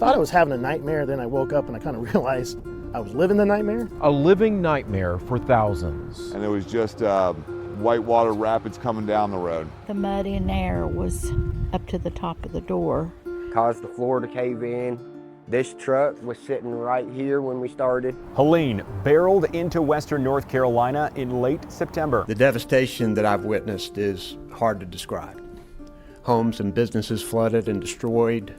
thought I was having a nightmare, then I woke up and I kind of realized I was living the nightmare. A living nightmare for thousands. And it was just whitewater rapids coming down the road. The mud in there was up to the top of the door. Caused the floor to cave in. This truck was sitting right here when we started. Helene barreled into western North Carolina in late September. The devastation that I've witnessed is hard to describe. Homes and businesses flooded and destroyed,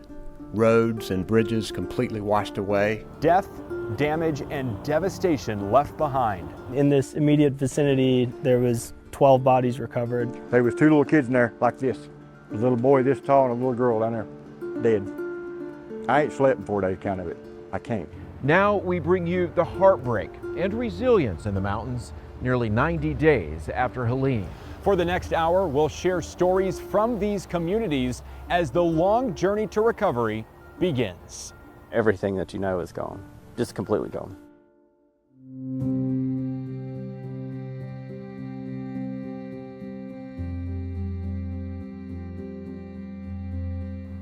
roads and bridges completely washed away. Death, damage, and devastation left behind. In this immediate vicinity, there was 12 bodies recovered. There was 2 little kids in there like this. A little boy this tall and a little girl down there, dead. I ain't slept in 4 days count of it. I can't. Now we bring you the heartbreak and resilience in the mountains nearly 90 days after Helene. For the next hour, we'll share stories from these communities as the long journey to recovery begins. Everything that you know is gone, just completely gone.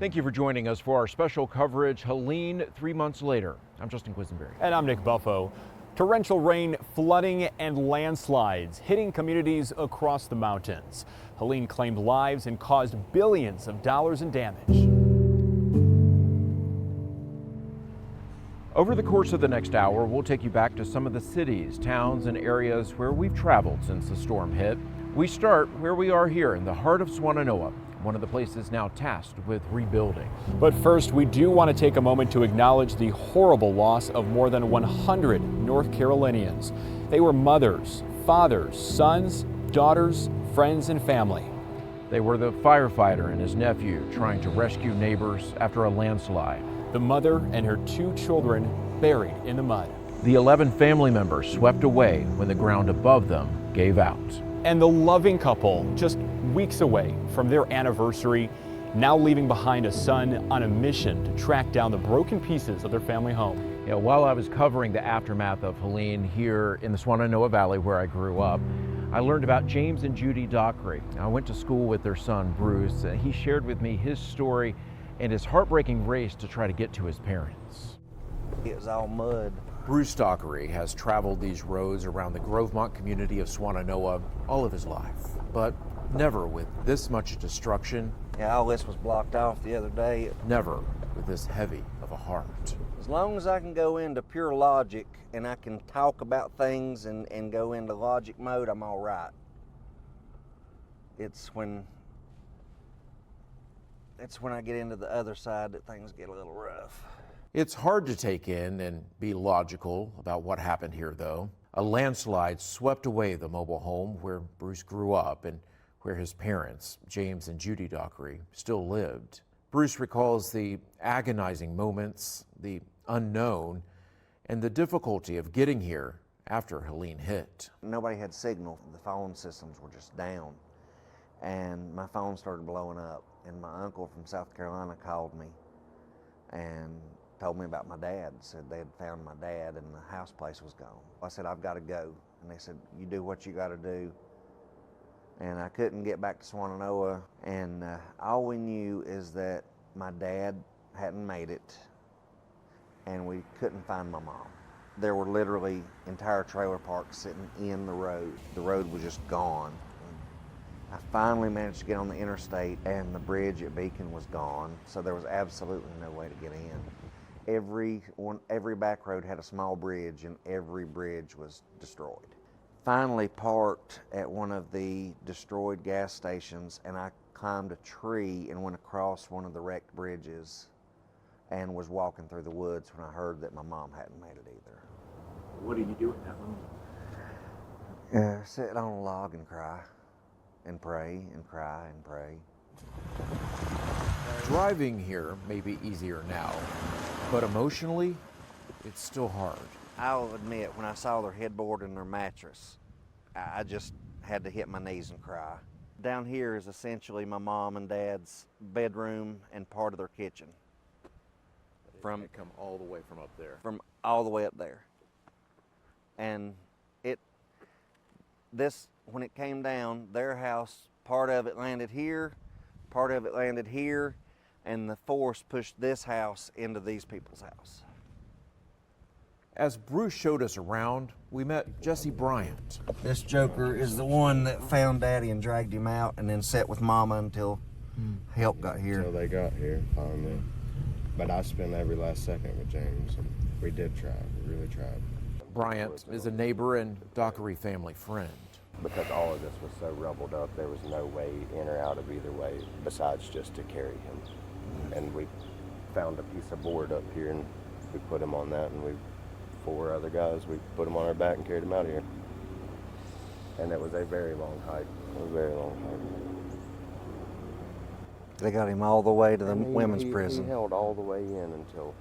Thank you for joining us for our special coverage, Helene, 3 months later. I'm Justin Quisenberry. And I'm Nick Buffo. Torrential rain, flooding, and landslides hitting communities across the mountains. Helene claimed lives and caused billions of dollars in damage. Over the course of the next hour, we'll take you back to some of the cities, towns, and areas where we've traveled since the storm hit. We start where we are here in the heart of Swannanoa, one of the places now tasked with rebuilding. But first, we do want to take a moment to acknowledge the horrible loss of more than 100 North Carolinians. They were mothers, fathers, sons, daughters, friends, and family. They were the firefighter and his nephew trying to rescue neighbors after a landslide. The mother and her 2 children buried in the mud. The 11 family members swept away when the ground above them gave out. And the loving couple, just weeks away from their anniversary, now leaving behind a son on a mission to track down the broken pieces of their family home. You know, while I was covering the aftermath of Helene here in the Swannanoa Valley where I grew up, I learned about James and Judy Dockery. I went to school with their son, Bruce, and he shared with me his story and his heartbreaking race to try to get to his parents. It was all mud. Bruce Dockery has traveled these roads around the Grovemont community of Swannanoa all of his life, but never with this much destruction. Yeah, all this was blocked off the other day. Never with this heavy of a heart. As long as I can go into pure logic and I can talk about things and go into logic mode, I'm all right. It's when I get into the other side that things get a little rough. It's hard to take in and be logical about what happened here, though. A landslide swept away the mobile home where Bruce grew up and where his parents, James and Judy Dockery, still lived. Bruce recalls the agonizing moments, the unknown, and the difficulty of getting here after Helene hit. Nobody had signal. The phone systems were just down. And my phone started blowing up. And my uncle from South Carolina called me and told me about my dad. Said they had found my dad and the house place was gone. I said, I've got to go. And they said, you do what you got to do. And I couldn't get back to Swannanoa. And all we knew is that my dad hadn't made it and we couldn't find my mom. There were literally entire trailer parks sitting in the road. The road was just gone. I finally managed to get on the interstate and the bridge at Beacon was gone, so there was absolutely no way to get in. Every back road had a small bridge and every bridge was destroyed. Finally parked at one of the destroyed gas stations and I climbed a tree and went across one of the wrecked bridges and was walking through the woods when I heard that my mom hadn't made it either. What did you do at that moment? Sit on a log and cry. And pray and cry and pray. Driving here may be easier now, but emotionally, it's still hard. I'll admit, when I saw their headboard and their mattress, I just had to hit my knees and cry. Down here is essentially my mom and dad's bedroom and part of their kitchen. It come all the way from up there. From all the way up there. And when it came down, their house, part of it landed here, part of it landed here. and the force pushed this house into these people's house. As Bruce showed us around, we met Jesse Bryant. This joker is the one that found Daddy and dragged him out and then sat with Mama until help got here. Until they got here, finally. But I spent every last second with James, and we did try. We really tried. Bryant is a neighbor and Dockery family friend. Because all of this was so rubbled up, there was no way in or out of either way besides just to carry him. And we found a piece of board up here, and we put him on that, and 4 other guys, we put him on our back and carried him out of here. And it was a very long hike. It was a very long hike. They got him all the way to the women's prison. He held all the way in until,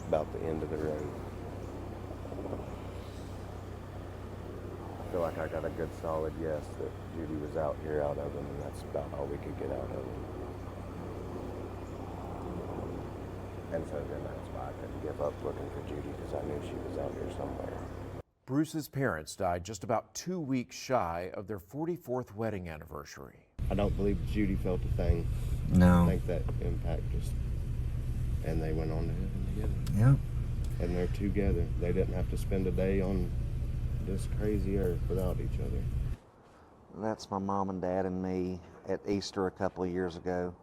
about the end of the road. I feel like I got a good solid yes that Judy was out here out of him, and that's about all we could get out of him. And so then that's why I couldn't give up looking for Judy, because I knew she was out here somewhere. Bruce's parents died just about 2 weeks shy of their 44th wedding anniversary. I don't believe Judy felt a thing. No. I think that impact just, and they went on to heaven together. Yeah. And they're together. They didn't have to spend a day on this crazy earth without each other. That's my mom and dad and me at Easter a couple of years ago.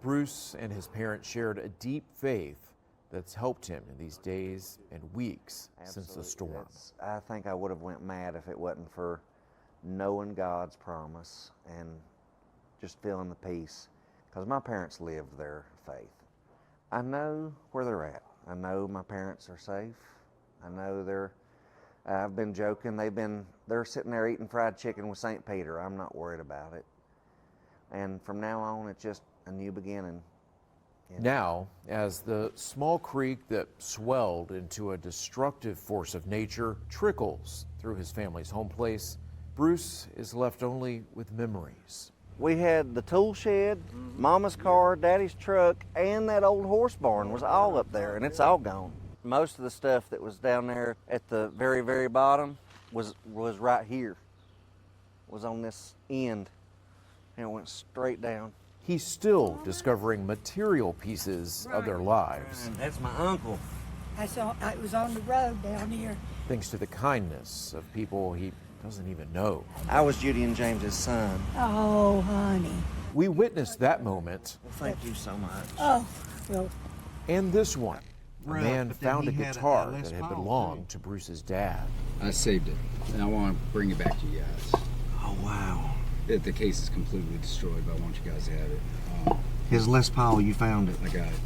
Bruce and his parents shared a deep faith that's helped him in these days and weeks since the storm. I think I would have went mad if it wasn't for knowing God's promise and just feeling the peace, because my parents lived their faith. I know where they're at. I know my parents are safe. I know I've been joking, they're sitting there eating fried chicken with St. Peter. I'm not worried about it. And from now on, it's just a new beginning. Now, as the small creek that swelled into a destructive force of nature trickles through his family's home place, Bruce is left only with memories. We had the tool shed, Mama's car, Daddy's truck, and that old horse barn was all up there, and it's all gone. Most of the stuff that was down there at the very, very bottom was right here, was on this end, and it went straight down. He's still discovering material pieces of their lives. And that's my uncle. It was on the road down here. Thanks to the kindness of people he doesn't even know. I was Judy and James's son. Oh, honey. We witnessed that moment. Well, thank you so much. Oh, well. And this one. A Right, man but then found a he had guitar Les that had Paul, belonged to Bruce's dad. I saved it, and I want to bring it back to you guys. Oh, wow. The case is completely destroyed, but I want you guys to have it. His Les Paul, you found it. I got it.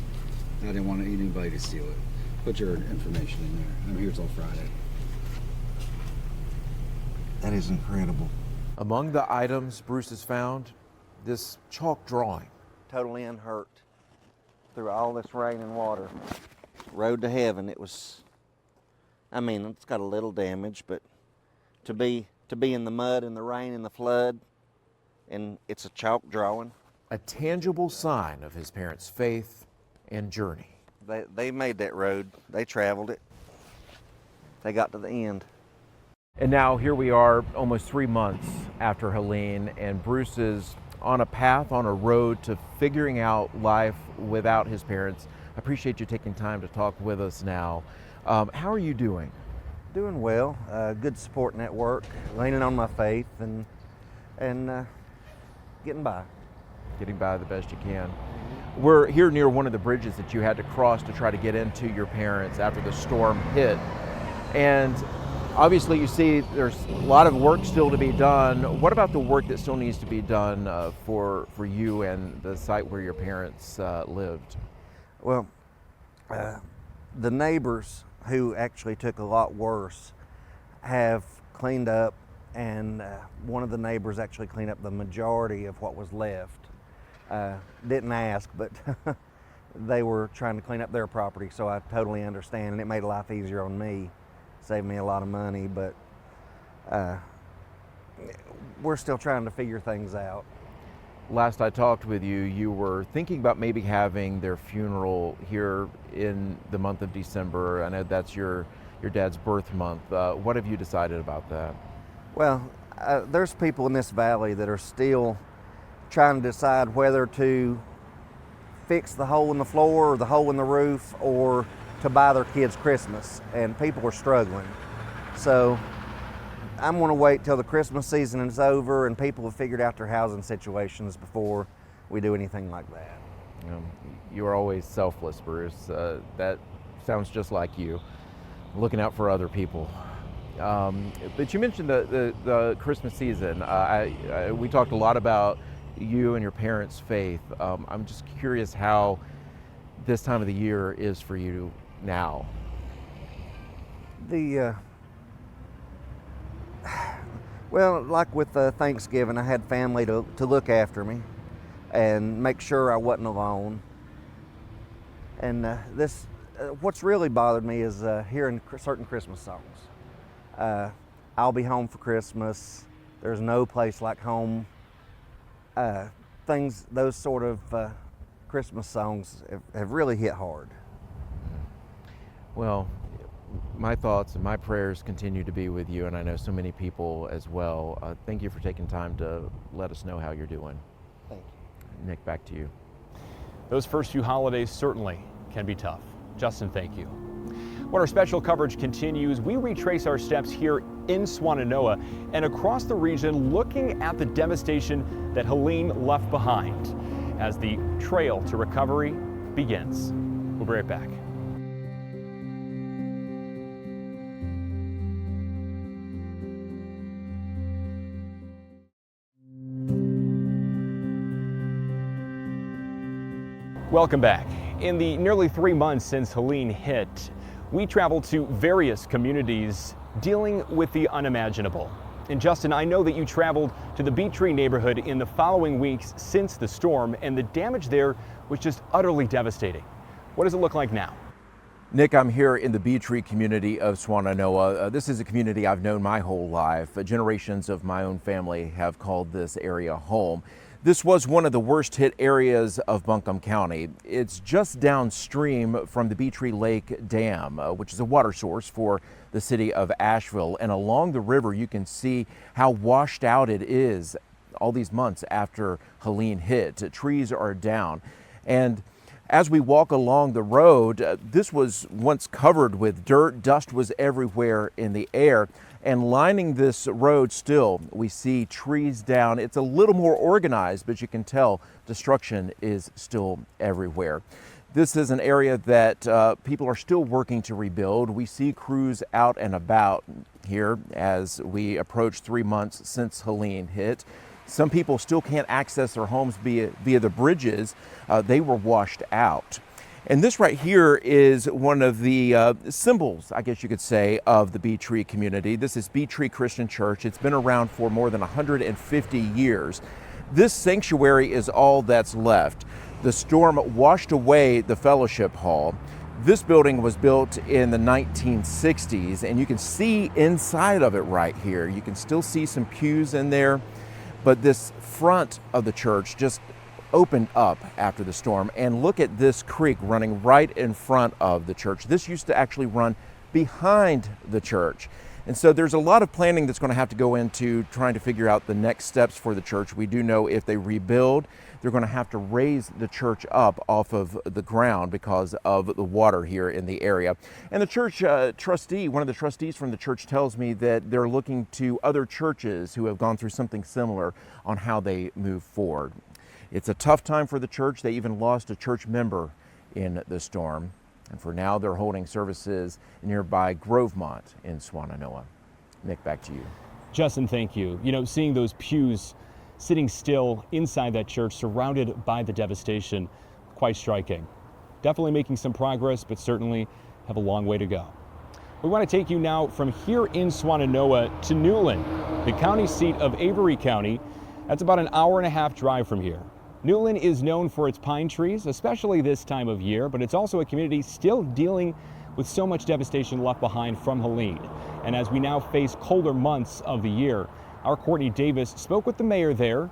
I didn't want anybody to steal it. Put your information in there. I'm here till Friday. That is incredible. Among the items Bruce has found, this chalk drawing. Totally unhurt through all this rain and water. Road to heaven, it was, it's got a little damage, but to be in the mud and the rain and the flood, and it's a chalk drawing. A tangible sign of his parents' faith and journey. They made that road. They traveled it. They got to the end. And now here we are almost 3 months after Helene, and Bruce is on a path, on a road to figuring out life without his parents. I appreciate you taking time to talk with us now. How are you doing? Doing well. Good support network, leaning on my faith and getting by. Getting by the best you can. We're here near one of the bridges that you had to cross to try to get into your parents after the storm hit. And obviously you see there's a lot of work still to be done. What about the work that still needs to be done for you and the site where your parents lived? Well, the neighbors who actually took a lot worse have cleaned up, and one of the neighbors actually cleaned up the majority of what was left. Didn't ask, but they were trying to clean up their property, so I totally understand, and it made life easier on me, saved me a lot of money, but we're still trying to figure things out. Last I talked with you, you were thinking about maybe having their funeral here in the month of December. I know that's your dad's birth month. What have you decided about that? Well, there's people in this valley that are still trying to decide whether to fix the hole in the floor or the hole in the roof or to buy their kids Christmas, and people are struggling. So I'm going to wait till the Christmas season is over and people have figured out their housing situations before we do anything like that. You are always selfless, Bruce. That sounds just like you, looking out for other people. But you mentioned the Christmas season. We talked a lot about you and your parents' faith. I'm just curious how this time of the year is for you now. Well, like with Thanksgiving, I had family to look after me and make sure I wasn't alone. And what's really bothered me is hearing certain Christmas songs. I'll be home for Christmas. There's no place like home. Those sort of Christmas songs have really hit hard. Well, my thoughts and my prayers continue to be with you, and I know so many people as well. Thank you for taking time to let us know how you're doing. Thank you. Nick, back to you. Those first few holidays certainly can be tough. Justin, thank you. When our special coverage continues, we retrace our steps here in Swannanoa and across the region, looking at the devastation that Helene left behind as the trail to recovery begins. We'll be right back. Welcome back. In the nearly 3 months since Helene hit, we traveled to various communities dealing with the unimaginable. And Justin, I know that you traveled to the Bee Tree neighborhood in the following weeks since the storm, and the damage there was just utterly devastating. What does it look like now? Nick, I'm here in the Bee Tree community of Swannanoa. This is a community I've known my whole life. Generations of my own family have called this area home. This was one of the worst hit areas of Buncombe County. It's just downstream from the Bee Tree Lake Dam, which is a water source for the city of Asheville. And along the river, you can see how washed out it is all these months after Helene hit. Trees are down. And as we walk along the road, this was once covered with dirt. Dust was everywhere in the air. And lining this road still, we see trees down. It's a little more organized, but you can tell destruction is still everywhere. This is an area that people are still working to rebuild. We see crews out and about here as we approach 3 months since Helene hit. Some people still can't access their homes via the bridges. They were washed out. And this right here is one of the symbols, I guess you could say, of the Bee Tree community. This is Bee Tree Christian Church. It's been around for more than 150 years. This sanctuary is all that's left. The storm washed away the fellowship hall. This building was built in the 1960s, and you can see inside of it right here. You can still see some pews in there, but this front of the church just opened up after the storm. And look at this creek running right in front of the church. This used to actually run behind the church. And so there's a lot of planning that's going to have to go into trying to figure out the next steps for the church. We do know if they rebuild, they're going to have to raise the church up off of the ground because of the water here in the area. And the church trustee, one of the trustees from the church, tells me that they're looking to other churches who have gone through something similar on how they move forward. It's a tough time for the church. They even lost a church member in the storm. And for now, they're holding services nearby Grovemont in Swannanoa. Nick, back to you. Justin, thank you. You know, seeing those pews sitting still inside that church, surrounded by the devastation, quite striking. Definitely making some progress, but certainly have a long way to go. We want to take you now from here in Swannanoa to Newland, the county seat of Avery County. That's about an hour-and-a-half drive from here. Newland is known for its pine trees, especially this time of year, but it's also a community still dealing with so much devastation left behind from Helene. And as we now face colder months of the year, our Courtney Davis spoke with the mayor there,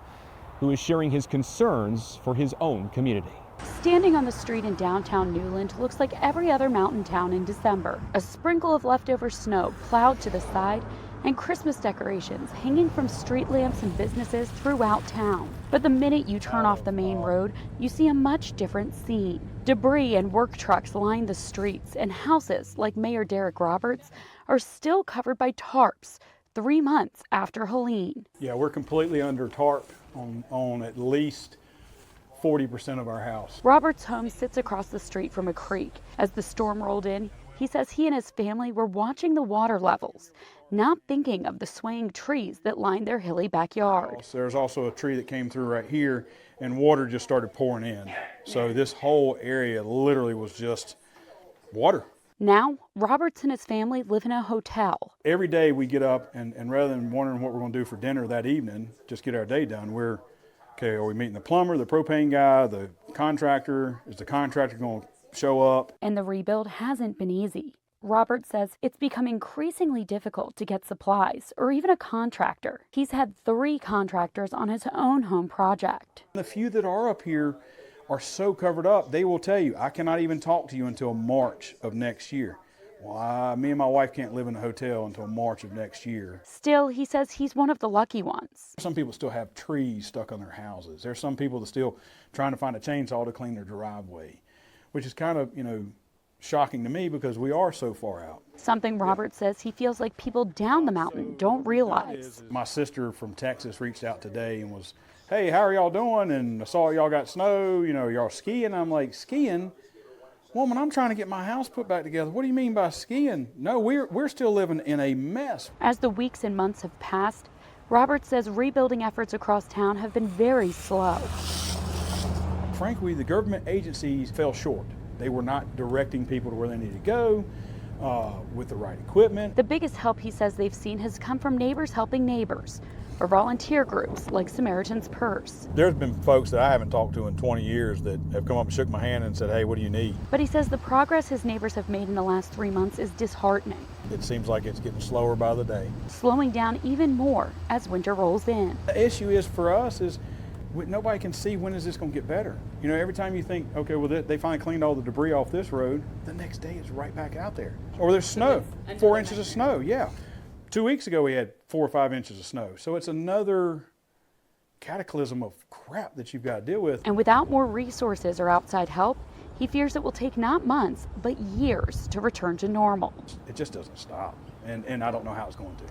who is sharing his concerns for his own community. Standing on the street in downtown Newland looks like every other mountain town in December. A sprinkle of leftover snow plowed to the side and Christmas decorations hanging from street lamps and businesses throughout town. But the minute you turn off the main road, you see a much different scene. Debris and work trucks line the streets, and houses like Mayor Derek Roberts are still covered by tarps 3 months after Helene. Yeah, we're completely under tarp on at least 40% of our house. Robert's home sits across the street from a creek. As the storm rolled in, he says he and his family were watching the water levels, not thinking of the swaying trees that line their hilly backyard. There's also a tree that came through right here, and water just started pouring in. So this whole area literally was just water. Now, Roberts and his family live in a hotel. Every day we get up, and rather than wondering what we're going to do for dinner that evening, just get our day done, we're, okay, are we meeting the plumber, the propane guy, the contractor? Is the contractor going to show up? And the rebuild hasn't been easy. Robert says it's become increasingly difficult to get supplies or even a contractor. He's had 3 contractors on his own home project. The few that are up here are so covered up, they will tell you, I cannot even talk to you until March of next year. Well, me and my wife can't live in a hotel until March of next year. Still, he says he's one of the lucky ones. Some people still have trees stuck on their houses. There's some people that still trying to find a chainsaw to clean their driveway, which is kind of, shocking to me because we are so far out. Something Robert says he feels like people down the mountain don't realize. My sister from Texas reached out today and was, hey, how are y'all doing? And I saw y'all got snow, y'all skiing. I'm like, skiing? Woman, I'm trying to get my house put back together. What do you mean by skiing? No, we're still living in a mess. As the weeks and months have passed, Robert says rebuilding efforts across town have been very slow. Frankly, the government agencies fell short. They were not directing people to where they needed to go with the right equipment. The biggest help he says they've seen has come from neighbors helping neighbors, or volunteer groups like Samaritan's Purse. There's been folks that I haven't talked to in 20 years that have come up and shook my hand and said, hey, what do you need? But he says the progress his neighbors have made in the last 3 months is disheartening. It seems like it's getting slower by the day. Slowing down even more as winter rolls in. The issue is for us is nobody can see when is this going to get better. Every time you think, okay, well, they finally cleaned all the debris off this road, the next day it's right back out there. Or there's snow, 4 inches of snow, yeah. 2 weeks ago we had 4 or 5 inches of snow. So it's another cataclysm of crap that you've got to deal with. And without more resources or outside help, he fears it will take not months, but years to return to normal. It just doesn't stop, and I don't know how it's going to.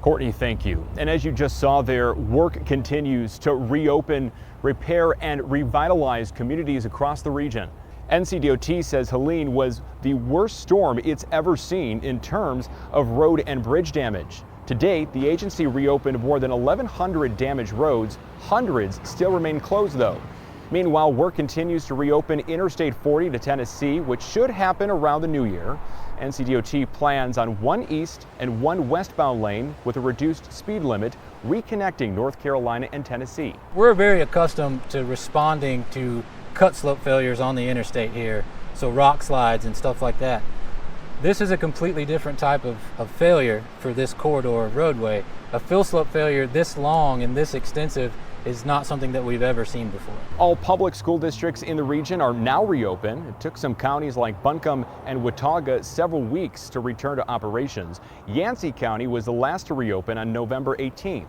Courtney, thank you. And as you just saw there, work continues to reopen, repair, and revitalize communities across the region. NCDOT says Helene was the worst storm it's ever seen in terms of road and bridge damage. To date, the agency reopened more than 1,100 damaged roads. Hundreds still remain closed, though. Meanwhile, work continues to reopen Interstate 40 to Tennessee, which should happen around the new year. NCDOT plans on 1 east and 1 westbound lane with a reduced speed limit, reconnecting North Carolina and Tennessee. We're very accustomed to responding to cut slope failures on the interstate here, so rock slides and stuff like that. This is a completely different type of failure for this corridor of roadway. A fill slope failure this long and this extensive is not something that we've ever seen before. All public school districts in the region are now reopened. It took some counties like Buncombe and Watauga several weeks to return to operations. Yancey County was the last to reopen on November 18th.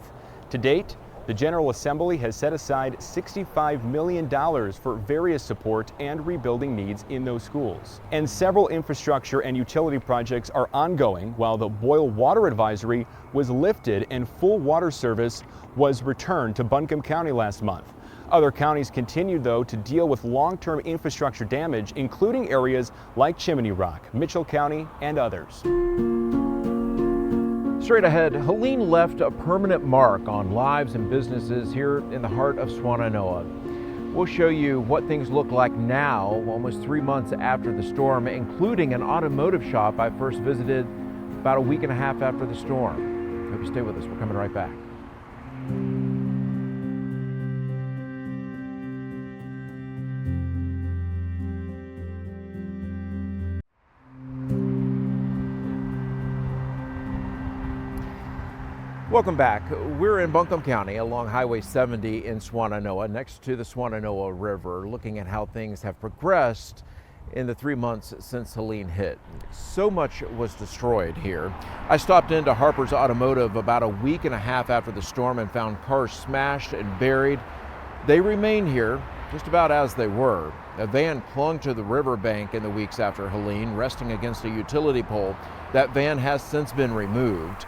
To date, the General Assembly has set aside $65 million for various support and rebuilding needs in those schools. And several infrastructure and utility projects are ongoing, while the boil water advisory was lifted and full water service was returned to Buncombe County last month. Other counties continued, though, to deal with long-term infrastructure damage, including areas like Chimney Rock, Mitchell County, and others. Straight ahead, Helene left a permanent mark on lives and businesses here in the heart of Swannanoa. We'll show you what things look like now, almost 3 months after the storm, including an automotive shop I first visited about a week and a half after the storm. Hope you stay with us. We're coming right back. Welcome back. We're in Buncombe County along Highway 70 in Swannanoa, next to the Swannanoa River, looking at how things have progressed in the 3 months since Helene hit. So much was destroyed here. I stopped into Harper's Automotive about a week and a half after the storm and found cars smashed and buried. They remain here just about as they were. A van clung to the riverbank in the weeks after Helene, resting against a utility pole. That van has since been removed.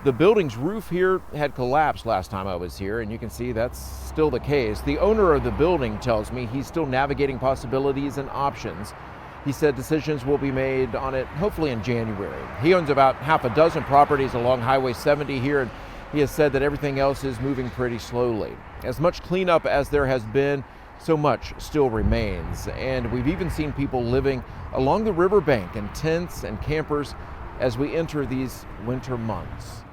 The building's roof here had collapsed last time I was here, and you can see that's still the case. The owner of the building tells me he's still navigating possibilities and options. He said decisions will be made on it hopefully in January. He owns about half a dozen properties along Highway 70 here, and he has said that everything else is moving pretty slowly. As much cleanup as there has been, so much still remains. And we've even seen people living along the riverbank in tents and campers as we enter these winter months.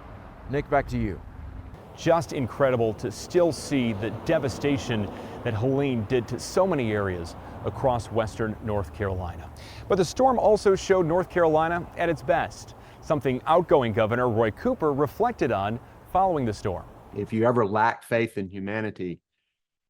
Nick, back to you. Just incredible to still see the devastation that Helene did to so many areas across western North Carolina. But the storm also showed North Carolina at its best, something outgoing Governor Roy Cooper reflected on following the storm. If you ever lack faith in humanity,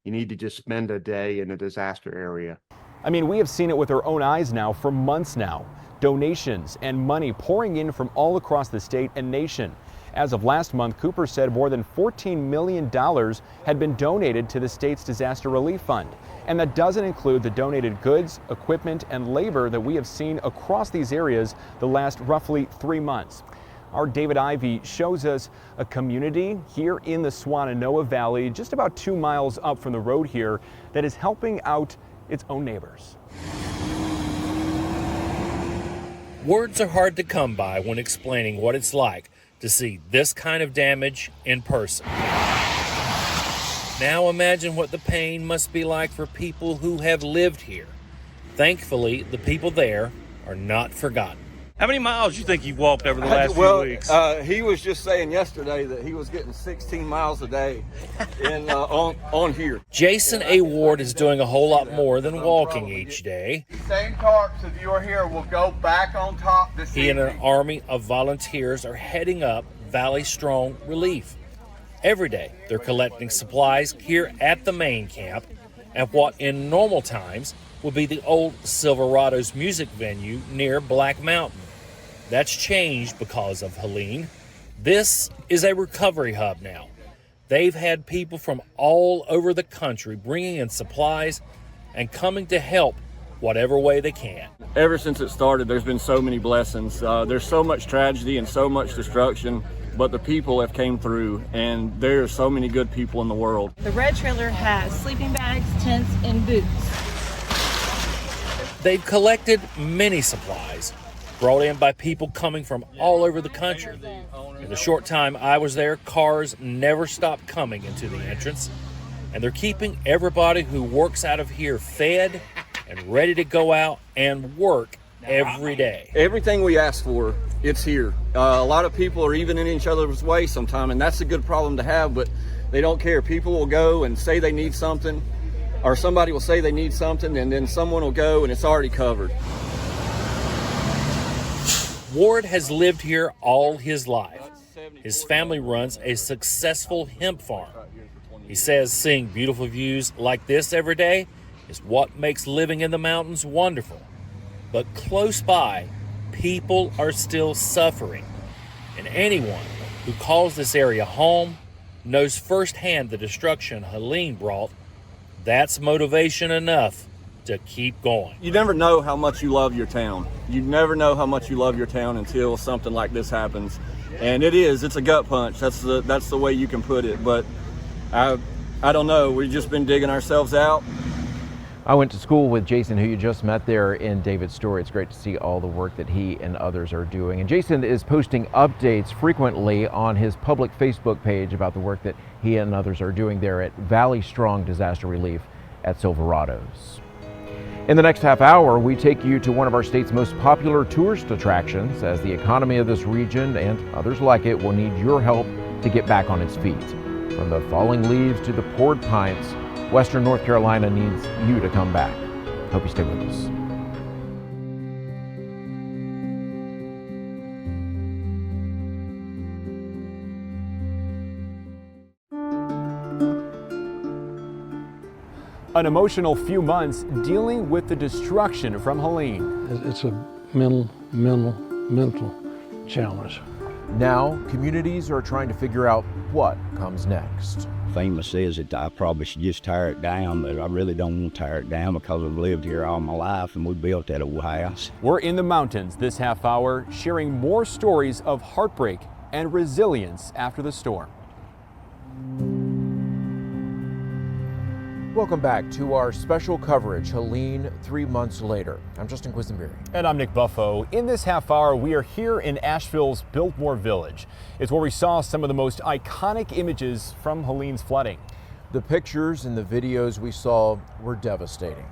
you need to just spend a day in a disaster area. I mean, we have seen it with our own eyes now for months now. Donations and money pouring in from all across the state and nation. As of last month, Cooper said more than $14 million had been donated to the state's disaster relief fund. And that doesn't include the donated goods, equipment, and labor that we have seen across these areas the last roughly 3 months. Our David Ivey shows us a community here in the Swannanoa Valley, just about 2 miles up from the road here, that is helping out its own neighbors. Words are hard to come by when explaining what it's like to see this kind of damage in person. Now imagine what the pain must be like for people who have lived here. Thankfully, the people there are not forgotten. How many miles do you think you've walked over the last few weeks? He was just saying yesterday that he was getting 16 miles a day on here. Jason A. Ward is doing a whole lot more than walking each day. Same tarps, if you are here, will go back on top this He and an army of volunteers are heading up Valley Strong Relief. Every day, they're collecting supplies here at the main camp at what in normal times would be the old Silverado's music venue near Black Mountain. That's changed because of Helene. This is a recovery hub now. They've had people from all over the country bringing in supplies and coming to help whatever way they can. Ever since it started, there's been so many blessings. There's so much tragedy and so much destruction, but the people have came through, and there are so many good people in the world. The red trailer has sleeping bags, tents, and boots. They've collected many supplies brought in by people coming from all over the country. In the short time I was there, cars never stopped coming into the entrance, and they're keeping everybody who works out of here fed and ready to go out and work every day. Everything we ask for, it's here. A lot of people are even in each other's way sometimes, and that's a good problem to have, but they don't care. People will go and say they need something, or somebody will say they need something, and then someone will go and it's already covered. Ward has lived here all his life. His family runs a successful hemp farm. He says seeing beautiful views like this every day is what makes living in the mountains wonderful. But close by, people are still suffering. And anyone who calls this area home knows firsthand the destruction Helene brought. That's motivation enough to keep going. You never know how much you love your town. You never know how much you love your town until something like this happens. And it's a gut punch. That's the way you can put it. But I don't know, we've just been digging ourselves out. I went to school with Jason, who you just met there in David's story. It's great to see all the work that he and others are doing. And Jason is posting updates frequently on his public Facebook page about the work that he and others are doing there at Valley Strong Disaster Relief at Silverado's. In the next half hour, we take you to one of our state's most popular tourist attractions, as the economy of this region and others like it will need your help to get back on its feet. From the falling leaves to the poured pints, Western North Carolina needs you to come back. Hope you stay with us. An emotional few months dealing with the destruction from Helene. It's a mental challenge. Now, communities are trying to figure out what comes next. FEMA says that I probably should just tear it down, but I really don't want to tear it down because I've lived here all my life and we built that old house. We're in the mountains this half hour, sharing more stories of heartbreak and resilience after the storm. Welcome back to our special coverage, Helene, 3 months later. I'm Justin Quisenberry. And I'm Nick Buffo. In this half hour, we are here in Asheville's Biltmore Village. It's where we saw some of the most iconic images from Helene's flooding. The pictures and the videos we saw were devastating,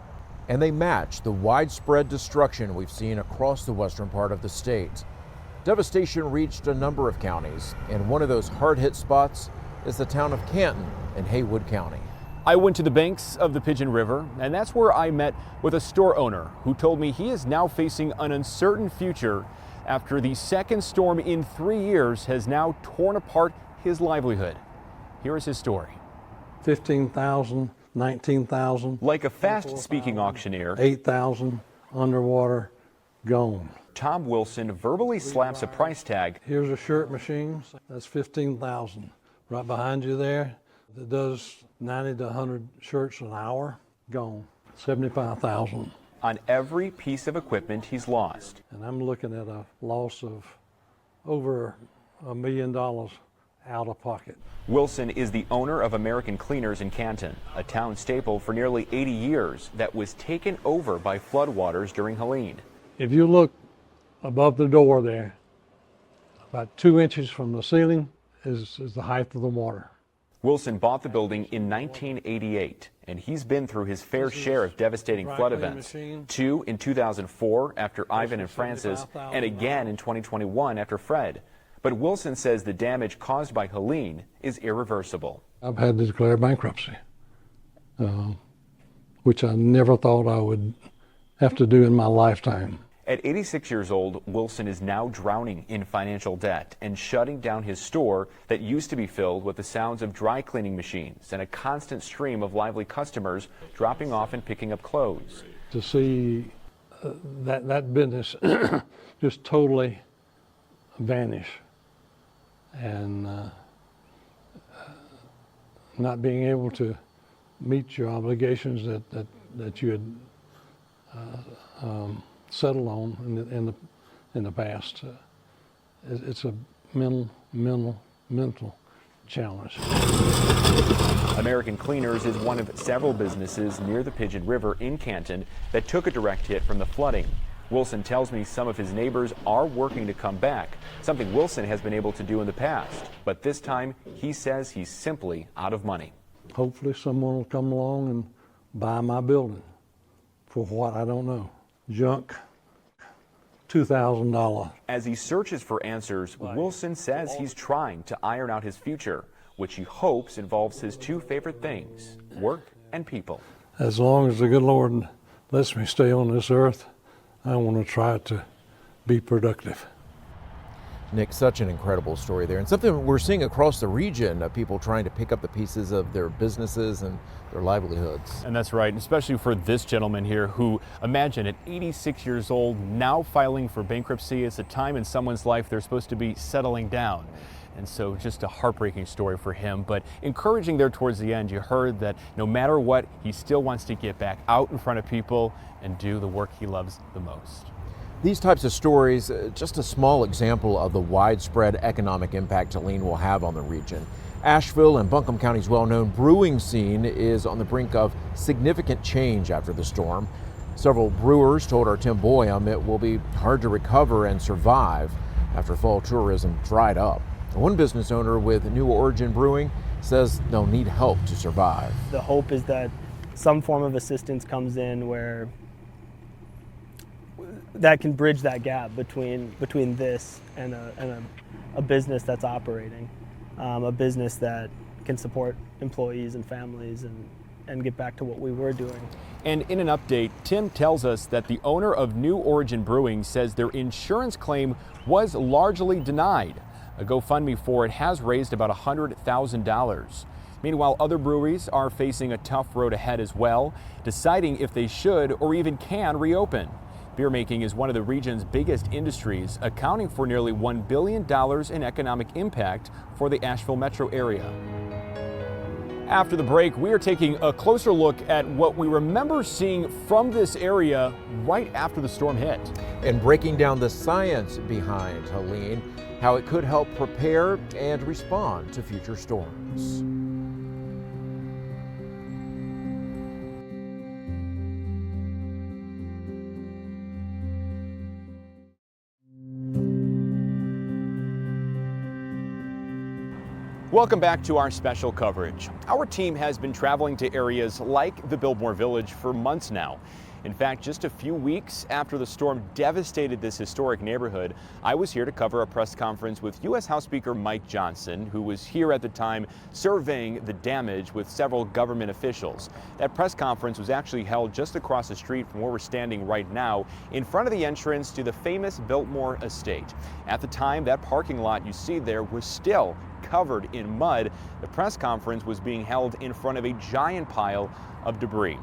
and they match the widespread destruction we've seen across the western part of the state. Devastation reached a number of counties, and one of those hard-hit spots is the town of Canton in Haywood County. I went to the banks of the Pigeon River, and that's where I met with a store owner who told me he is now facing an uncertain future after the second storm in 3 years has now torn apart his livelihood. Here is his story. 15,000, 19,000. Like a fast-speaking auctioneer, 8,000 underwater, gone. Tom Wilson verbally slaps a price tag. Here's a shirt machine, that's 15,000. Right behind you there, that does 90 to 100 shirts an hour, gone. 75,000. On every piece of equipment he's lost. And I'm looking at a loss of over $1 million out of pocket. Wilson is the owner of American Cleaners in Canton, a town staple for nearly 80 years that was taken over by floodwaters during Helene. If you look above the door there, about 2 inches from the ceiling is the height of the water. Wilson bought the building in 1988, and he's been through his fair share of devastating flood events. 2 in 2004 after Ivan and Francis, and again in 2021 after Fred. But Wilson says the damage caused by Helene is irreversible. I've had to declare bankruptcy, which I never thought I would have to do in my lifetime. At 86 years old, Wilson is now drowning in financial debt and shutting down his store that used to be filled with the sounds of dry cleaning machines and a constant stream of lively customers dropping off and picking up clothes. To see that business just totally vanish and not being able to meet your obligations that you had settled on in the past. It's a mental challenge. American Cleaners is one of several businesses near the Pigeon River in Canton that took a direct hit from the flooding. Wilson tells me some of his neighbors are working to come back, something Wilson has been able to do in the past. But this time, he says he's simply out of money. Hopefully someone will come along and buy my building for what, I don't know. Junk, $2,000. As he searches for answers, Wilson says he's trying to iron out his future, which he hopes involves his two favorite things, work and people. As long as the good Lord lets me stay on this earth, I want to try to be productive. Nick, such an incredible story there, and something we're seeing across the region of people trying to pick up the pieces of their businesses and their livelihoods. And that's right, especially for this gentleman here who, imagine at 86 years old, now filing for bankruptcy. It's a time in someone's life they're supposed to be settling down. And so just a heartbreaking story for him, but encouraging there towards the end. You heard that no matter what, he still wants to get back out in front of people and do the work he loves the most. These types of stories, just a small example of the widespread economic impact Helene will have on the region. Asheville and Buncombe County's well-known brewing scene is on the brink of significant change after the storm. Several brewers told our Tim Boyum it will be hard to recover and survive after fall tourism dried up. One business owner with New Origin Brewing says they'll need help to survive. The hope is that some form of assistance comes in where that can bridge that gap between this and a business that's operating, a business that can support employees and families and get back to what we were doing. And in an update, Tim tells us that the owner of New Origin Brewing says their insurance claim was largely denied. A GoFundMe for it has raised about $100,000. Meanwhile, other breweries are facing a tough road ahead as well, deciding if they should or even can reopen. Beer making is one of the region's biggest industries, accounting for nearly $1 billion in economic impact for the Asheville metro area. After the break, we are taking a closer look at what we remember seeing from this area right after the storm hit. And breaking down the science behind Helene, how it could help prepare and respond to future storms. Welcome back to our special coverage. Our team has been traveling to areas like the Biltmore Village for months now. In fact, just a few weeks after the storm devastated this historic neighborhood, I was here to cover a press conference with U.S. House Speaker Mike Johnson, who was here at the time surveying the damage with several government officials. That press conference was actually held just across the street from where we're standing right now, in front of the entrance to the famous Biltmore estate. At the time, that parking lot you see there was still covered in mud. The press conference was being held in front of a giant pile of debris.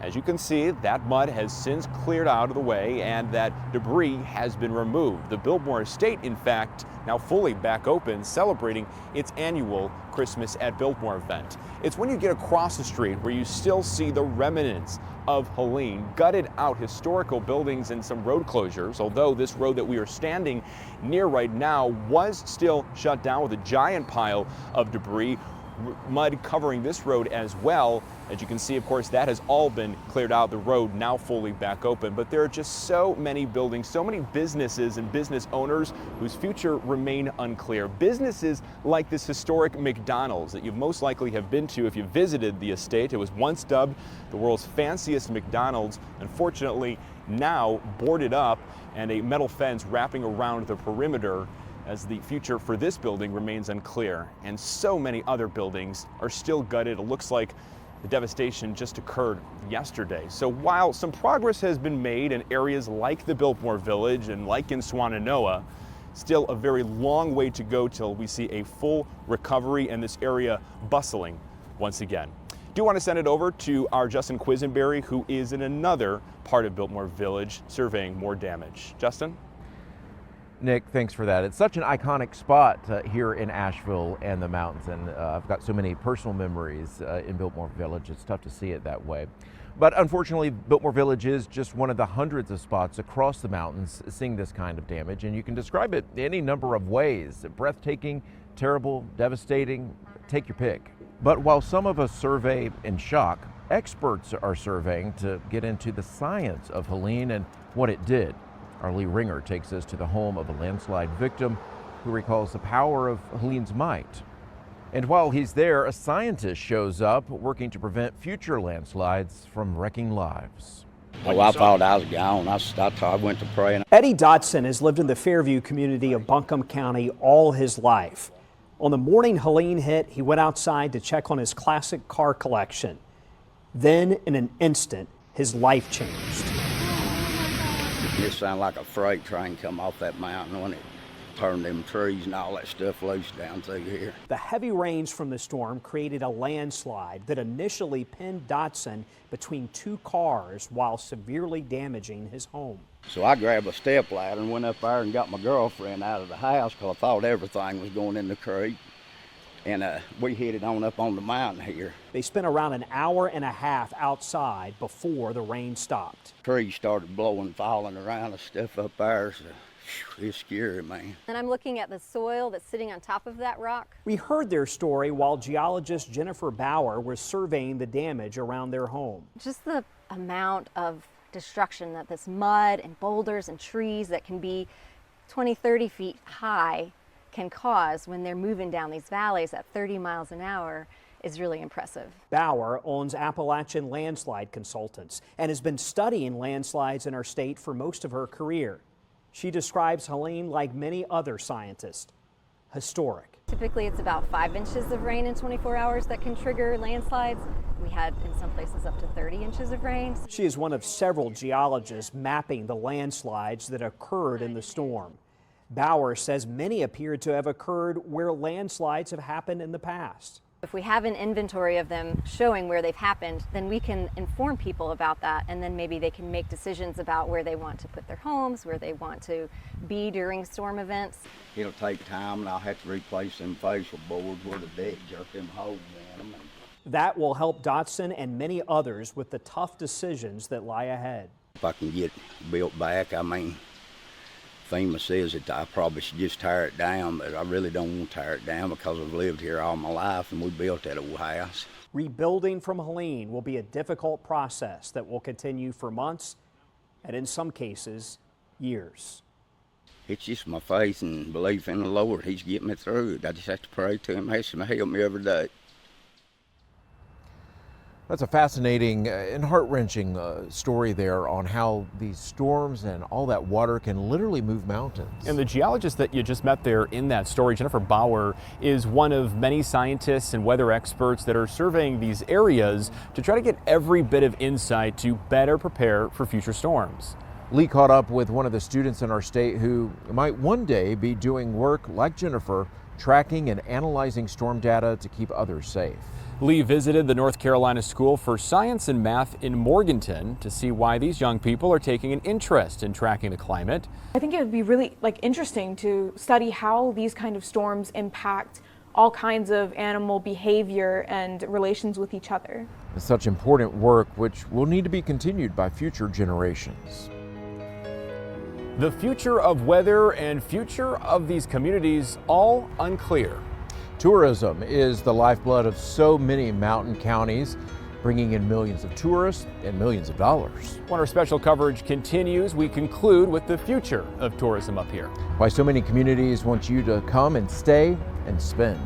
As you can see, that mud has since cleared out of the way and that debris has been removed. The Biltmore estate, in fact, now fully back open, celebrating its annual Christmas at Biltmore event. It's when you get across the street where you still see the remnants of Helene, gutted out historical buildings and some road closures, although this road that we are standing near right now was still shut down with a giant pile of debris, mud covering this road as well. As you can see, of course, that has all been cleared out, the road now fully back open. But there are just so many buildings, so many businesses and business owners whose future remain unclear. Businesses like this historic McDonald's that you most likely have been to if you visited the estate. It was once dubbed the world's fanciest McDonald's. Unfortunately, now boarded up and a metal fence wrapping around the perimeter, as the future for this building remains unclear. And so many other buildings are still gutted. It looks like the devastation just occurred yesterday. So while some progress has been made in areas like the Biltmore Village and like in Swannanoa, still a very long way to go till we see a full recovery and this area bustling once again. Do want to send it over to our Justin Quisenberry, who is in another part of Biltmore Village surveying more damage. Justin? Nick, thanks for that. It's such an iconic spot here in Asheville and the mountains, and I've got so many personal memories in Biltmore Village. It's tough to see it that way. But unfortunately, Biltmore Village is just one of the hundreds of spots across the mountains seeing this kind of damage, and you can describe it any number of ways. Breathtaking, terrible, devastating, take your pick. But while some of us survey in shock, experts are surveying to get into the science of Helene and what it did. Our Lee Ringer takes us to the home of a landslide victim who recalls the power of Helene's might. And while he's there, a scientist shows up working to prevent future landslides from wrecking lives. Oh, I thought I was gone. I went to pray. Eddie Dotson has lived in the Fairview community of Buncombe County all his life. On the morning Helene hit, he went outside to check on his classic car collection. Then, in an instant, his life changed. It sounded like a freight train come off that mountain when it turned them trees and all that stuff loose down through here. The heavy rains from the storm created a landslide that initially pinned Dotson between two cars while severely damaging his home. So I grabbed a step ladder and went up there and got my girlfriend out of the house because I thought everything was going in the creek. And we headed on up on the mountain here. They spent around an hour and a half outside before the rain stopped. Trees started blowing, falling around and stuff up there. So it's scary, man. And I'm looking at the soil that's sitting on top of that rock. We heard their story while geologist Jennifer Bauer was surveying the damage around their home. Just the amount of destruction that this mud and boulders and trees that can be 20, 30 feet high can cause when they're moving down these valleys at 30 miles an hour is really impressive. Bauer owns Appalachian Landslide Consultants and has been studying landslides in our state for most of her career. She describes Helene like many other scientists, historic. Typically it's about 5 inches of rain in 24 hours that can trigger landslides. We had in some places up to 30 inches of rain. She is one of several geologists mapping the landslides that occurred in the storm. Bauer says many appear to have occurred where landslides have happened in the past. If we have an inventory of them showing where they've happened, then we can inform people about that, and then maybe they can make decisions about where they want to put their homes, where they want to be during storm events. It'll take time, and I'll have to replace them facial boards where the deck jerk them holes in them. That will help Dotson and many others with the tough decisions that lie ahead. If I can get built back, I mean, FEMA says that I probably should just tear it down, but I really don't want to tear it down because I've lived here all my life and we built that old house. Rebuilding from Helene will be a difficult process that will continue for months and in some cases, years. It's just my faith and belief in the Lord. He's getting me through it. I just have to pray to him, ask him to help me every day. That's a fascinating and heart-wrenching story there on how these storms and all that water can literally move mountains. And the geologist that you just met there in that story, Jennifer Bauer, is one of many scientists and weather experts that are surveying these areas to try to get every bit of insight to better prepare for future storms. Lee caught up with one of the students in our state who might one day be doing work like Jennifer, tracking and analyzing storm data to keep others safe. Lee visited the North Carolina School for Science and Math in Morganton to see why these young people are taking an interest in tracking the climate. I think it would be really interesting to study how these kind of storms impact all kinds of animal behavior and relations with each other. It's such important work which will need to be continued by future generations. The future of weather and future of these communities all unclear. Tourism is the lifeblood of so many mountain counties, bringing in millions of tourists and millions of dollars. When our special coverage continues, we conclude with the future of tourism up here. Why so many communities want you to come and stay and spend.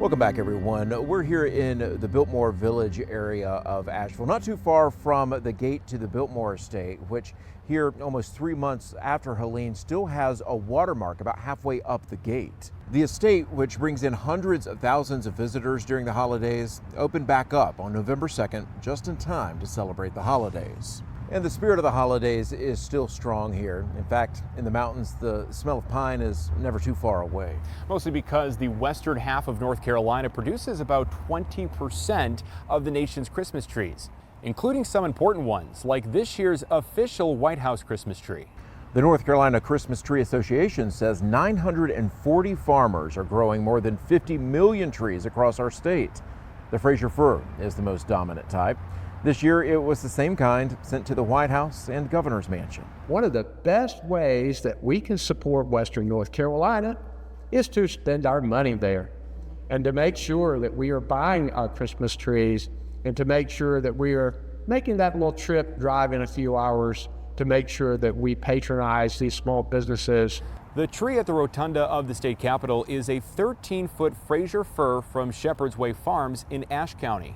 Welcome back, everyone. We're here in the Biltmore Village area of Asheville, not too far from the gate to the Biltmore Estate, which here almost 3 months after Helene still has a watermark about halfway up the gate. The estate, which brings in hundreds of thousands of visitors during the holidays, opened back up on November 2nd, just in time to celebrate the holidays. And the spirit of the holidays is still strong here. In fact, in the mountains, the smell of pine is never too far away. Mostly because the western half of North Carolina produces about 20% of the nation's Christmas trees, including some important ones, like this year's official White House Christmas tree. The North Carolina Christmas Tree Association says 940 farmers are growing more than 50 million trees across our state. The Fraser fir is the most dominant type. This year, it was the same kind sent to the White House and Governor's Mansion. One of the best ways that we can support Western North Carolina is to spend our money there and to make sure that we are buying our Christmas trees and to make sure that we are making that little trip, drive in a few hours to make sure that we patronize these small businesses. The tree at the rotunda of the state capitol is a 13-foot Fraser fir from Shepherd's Way Farms in Ashe County.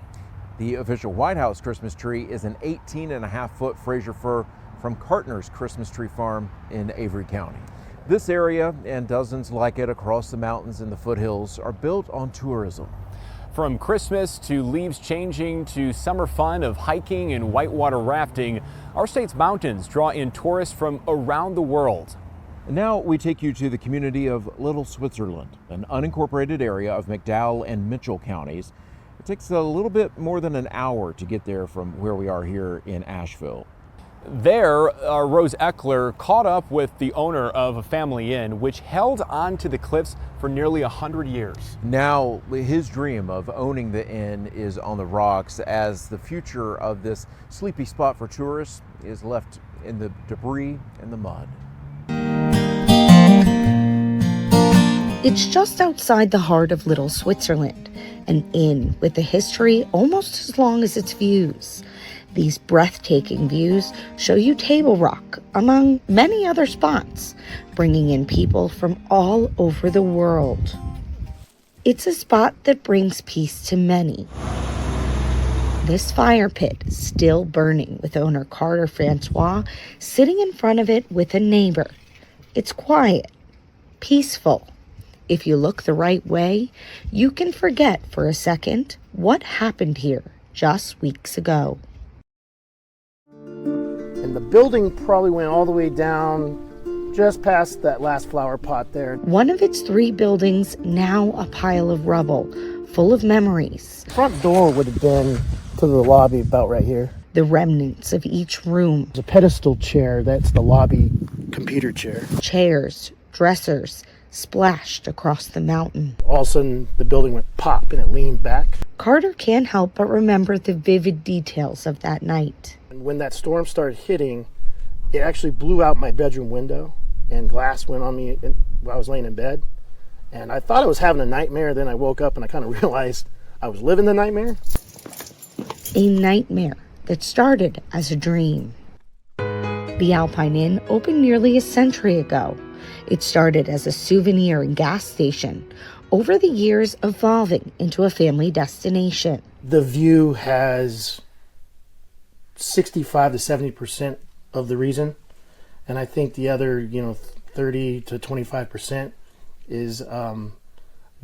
The official White House Christmas tree is an 18.5-foot Fraser fir from Cartner's Christmas Tree Farm in Avery County. This area and dozens like it across the mountains and the foothills are built on tourism. From Christmas to leaves changing to summer fun of hiking and whitewater rafting, our state's mountains draw in tourists from around the world. And now we take you to the community of Little Switzerland, an unincorporated area of McDowell and Mitchell counties. It takes a little bit more than an hour to get there from where we are here in Asheville. There, Rose Eckler caught up with the owner of a family inn, which held on to the cliffs for nearly 100 years. Now, his dream of owning the inn is on the rocks as the future of this sleepy spot for tourists is left in the debris and the mud. It's just outside the heart of Little Switzerland, an inn with a history almost as long as its views. These breathtaking views show you Table Rock, among many other spots, bringing in people from all over the world. It's a spot that brings peace to many. This fire pit is still burning, with owner Carter Francois sitting in front of it with a neighbor. It's quiet, peaceful. If you look the right way, you can forget for a second what happened here just weeks ago. And the building probably went all the way down just past that last flower pot there. One of its 3 buildings, now a pile of rubble, full of memories. Front door would have been to the lobby about right here. The remnants of each room. There's a pedestal chair, that's the lobby computer chair. Chairs, dressers, splashed across the mountain. All of a sudden, the building went pop and it leaned back. Carter can't help but remember the vivid details of that night. And when that storm started hitting, it actually blew out my bedroom window and glass went on me while I was laying in bed. And I thought I was having a nightmare. Then I woke up and I kind of realized I was living the nightmare. A nightmare that started as a dream. The Alpine Inn opened nearly a century ago. It started as a souvenir and gas station, over the years evolving into a family destination. The view has 65 to 70% of the reason, and I think the other 30 to 25% is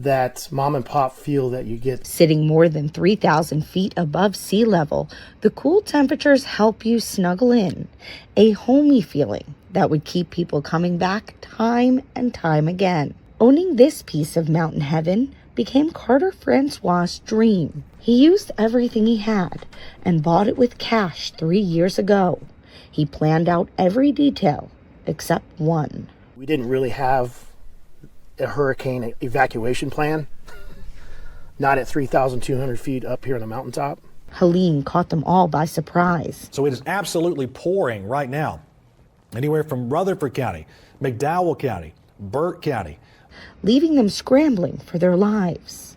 that mom and pop feel that you get. Sitting more than 3,000 feet above sea level, the cool temperatures help you snuggle in, a homey feeling that would keep people coming back time and time again. Owning this piece of mountain heaven became Carter Francois' dream. He used everything he had and bought it with cash 3 years ago. He planned out every detail except one. We didn't really have a hurricane evacuation plan, not at 3,200 feet up here on the mountaintop. Helene caught them all by surprise. So it is absolutely pouring right now, anywhere from Rutherford County, McDowell County, Burt County, leaving them scrambling for their lives.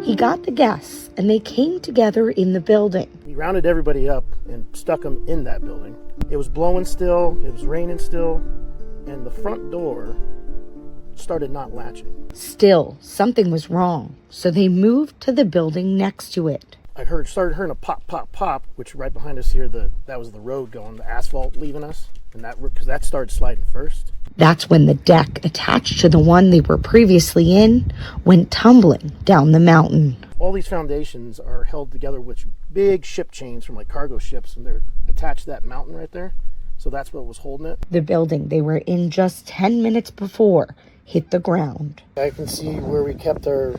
He got the guests and they came together in the building. We rounded everybody up and stuck them in that building. It was blowing still, it was raining still, and the front door started not latching. Still, something was wrong, so they moved to the building next to it. I started hearing a pop, pop, pop, which right behind us here, that was the road going, the asphalt leaving us, and because that started sliding first. That's when the deck attached to the one they were previously in went tumbling down the mountain. All these foundations are held together with big ship chains from like cargo ships, and they're attached to that mountain right there. So that's what was holding it. The building they were in just 10 minutes before hit the ground. I can see where we kept our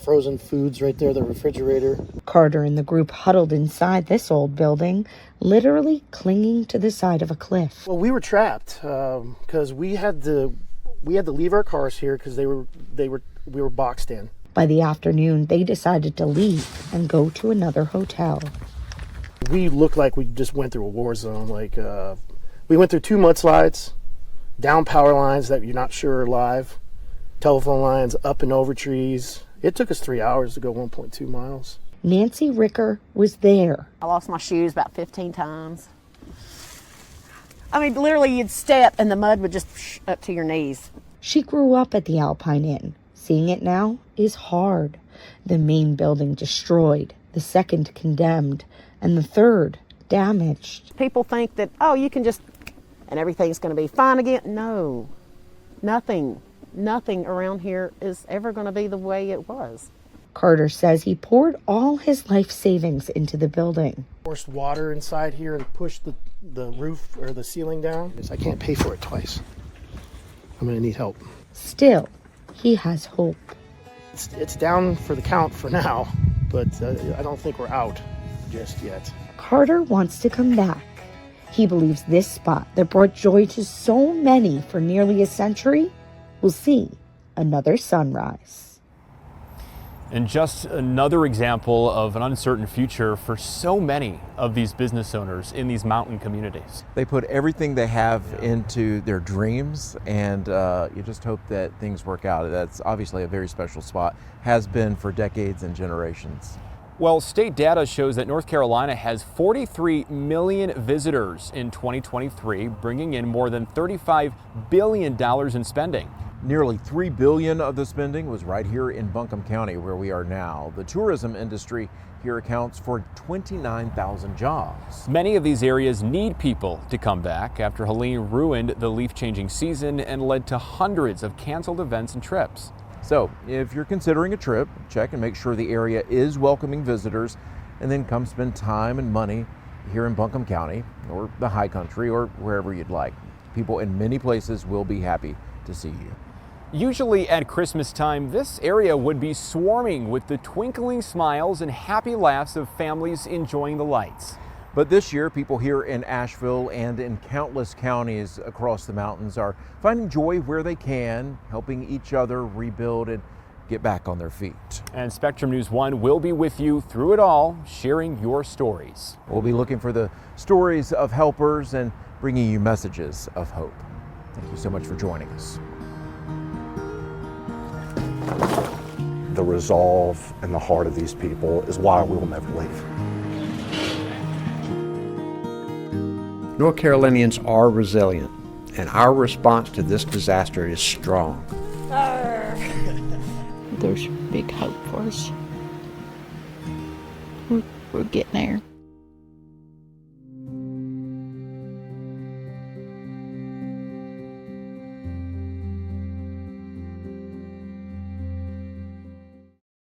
frozen foods right there, the refrigerator. Carter and the group huddled inside this old building, literally clinging to the side of a cliff. Well, we were trapped because we had to leave our cars here because we were boxed in. By the afternoon, they decided to leave and go to another hotel. We looked like we just went through a war zone. We went through 2 mudslides, down power lines that you're not sure are live, telephone lines up and over trees. It took us 3 hours to go 1.2 miles. Nancy Ricker was there. I lost my shoes about 15 times. I mean, literally you'd step and the mud would just up to your knees. She grew up at the Alpine Inn. Seeing it now is hard. The main building destroyed, the second condemned, and the third damaged. People think that, oh, you can just, and everything's going to be fine again. No, nothing around here is ever going to be the way it was. Carter says he poured all his life savings into the building. Forced water inside here and pushed the roof or the ceiling down. I can't pay for it twice. I'm going to need help. Still, he has hope. It's down for the count for now, but I don't think we're out just yet. Carter wants to come back. He believes this spot that brought joy to so many for nearly a century will see another sunrise. And just another example of an uncertain future for so many of these business owners in these mountain communities. They put everything they have into their dreams, and you just hope that things work out. That's obviously a very special spot, has been for decades and generations. Well, state data shows that North Carolina has 43 million visitors in 2023, bringing in more than $35 billion in spending. Nearly $3 billion of the spending was right here in Buncombe County, where we are now. The tourism industry here accounts for 29,000 jobs. Many of these areas need people to come back after Helene ruined the leaf-changing season and led to hundreds of canceled events and trips. So if you're considering a trip, check and make sure the area is welcoming visitors, and then come spend time and money here in Buncombe County or the High Country or wherever you'd like. People in many places will be happy to see you. Usually at Christmas time, this area would be swarming with the twinkling smiles and happy laughs of families enjoying the lights. But this year, people here in Asheville and in countless counties across the mountains are finding joy where they can, helping each other rebuild and get back on their feet. And Spectrum News 1 will be with you through it all, sharing your stories. We'll be looking for the stories of helpers and bringing you messages of hope. Thank you so much for joining us. The resolve and the heart of these people is why we will never leave. North Carolinians are resilient, and our response to this disaster is strong. There's big hope for us. We're getting there.